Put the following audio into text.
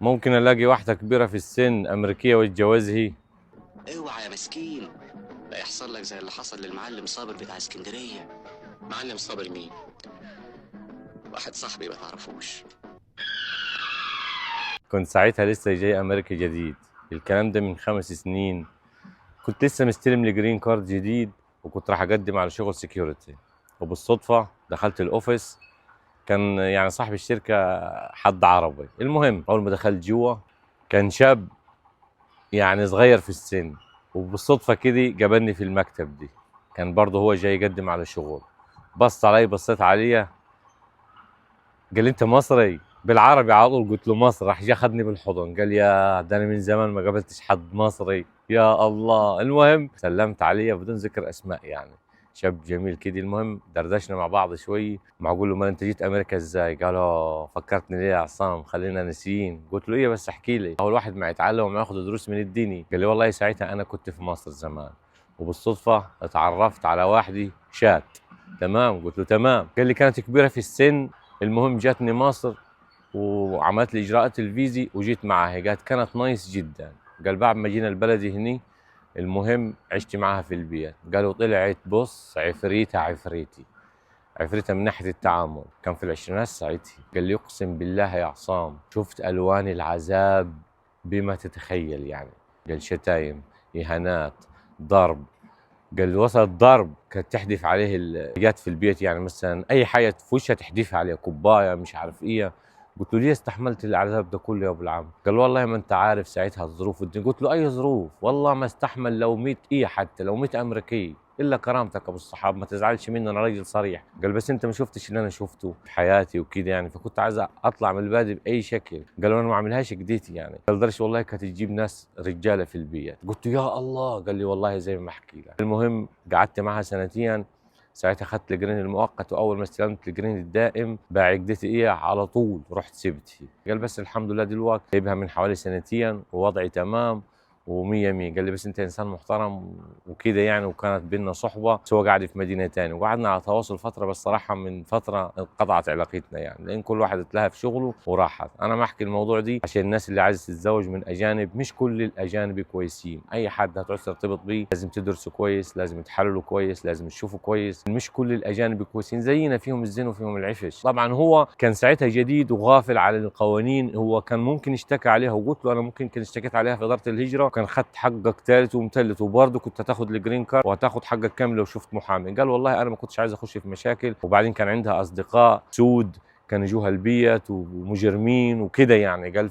ممكن الاقي واحدة كبيرة في السن امريكية واتجوزها؟ اوعى يا مسكين، لا يحصل لك زي اللي حصل للمعلم صابر بتاع اسكندرية. معلم صابر مين؟ واحد صاحبي ما تعرفوش. كنت ساعتها لسه جاي امريكا جديد، الكلام ده من 5 سنين. كنت لسه مستلم الجرين كارد جديد، وكنت راح اقدم على شغل سكيورتي. وبالصدفة دخلت الاوفيس، كان يعني صاحب الشركة حد عربي. المهم اول ما دخلت جوا كان شاب يعني صغير في السن، وبالصدفة كده قابلني في المكتب دي. كان برضه هو جاي يقدم على شغل. بص علي، بصيت عليا، قال لي انت مصري؟ بالعربي على طول قلت له مصر. راح جه خدني بالحضن قال يا ده انا من زمان ما قابلتش حد مصري. يا الله. المهم سلمت عليه بدون ذكر اسماء يعني. شاب جميل كده. المهم دردشنا مع بعض شوي. ما اقول له ما انت جيت امريكا ازاي؟ قال فكرتني ليه يا عصام؟ خلينا نسيين. قلت له ايه بس احكي لي. هو الواحد ما يتعلم وما ياخذ دروس من الدنيا. قال لي والله ساعتها انا كنت في مصر زمان، وبالصدفه اتعرفت على واحده شات. تمام. قلت له تمام. قال لي كانت كبيره في السن. المهم جاتني مصر وعملت لي اجراءات الفيزي وجيت معاها. قالت كانت نايس جدا. قال بعد ما جينا البلدي هني، المهم عشت معاها في البيت. قالوا طلعت بص عفريتة عفريتي. عفريتة من ناحية التعامل. كان في العشرينات ساعتها. قال لي اقسم بالله يا عصام شفت الوان العذاب بما تتخيل يعني. قال شتايم، اهانات، ضرب. قال وصلت ضرب كانت تحدف عليه جات في البيت، يعني مثلا اي حاجه في وشها تحدفها عليه، كوبايه مش عارف ايه. قلت له ليه استحملت العذاب ده كله يا ابو العم؟ قال والله ما انت عارف ساعتها الظروف قلت له اي ظروف؟ والله ما استحمل لو 100 ايه، حتى لو 100 امريكيه الا كرامتك ابو الصحاب، ما تزعلش مني انا راجل صريح. قال بس انت ما شفتش اللي انا شفته في حياتي وكده يعني، فكنت عايز اطلع من البادي باي شكل. قال انا ما اعملهاش كديتي يعني. قال درش والله كانت تجيب ناس رجاله في البيت. قلت يا الله. قال لي والله زي ما احكي لك. المهم قعدت معها سنتين. ساعتها اخذت الجرين المؤقت، واول ما استلمت الجرين الدائم بعقدتي ايه على طول رحت سبتي. قال بس الحمد لله دلوقتي جايبها من حوالي سنتين ووضعي تمام ومية مية. قال لي بس انت انسان محترم وكده يعني. وكانت بينا صحبه، بس هو قاعد في مدينه تاني، وقعدنا على تواصل فتره. بس صراحه من فتره انقطعت علاقتنا يعني، لان كل واحد اتلهى في شغله وراحت. انا ما احكي الموضوع دي عشان الناس اللي عايزه تتزوج من اجانب، مش كل الاجانب كويسين. اي حد هتعوز ترتبط بيه لازم تدرسه كويس، لازم تحلله كويس، لازم تشوفه كويس. مش كل الاجانب كويسين زينا، فيهم الزين وفيهم العفش. طبعا هو كان ساعتها جديد وغافل على القوانين. هو كان ممكن يشتكي عليها، وقلت له انا ممكن كنت اشتكيت عليها في اداره الهجره وكان خدت حقك ثالث ومثلث، وبرضه كنت هتاخد الجرين كارد وهتاخد حقك كامل لو شفت محامي. قال والله انا ما كنتش عايز اخش في مشاكل، وبعدين كان عندها اصدقاء سود كانوا يجوها البيت ومجرمين وكده يعني. قال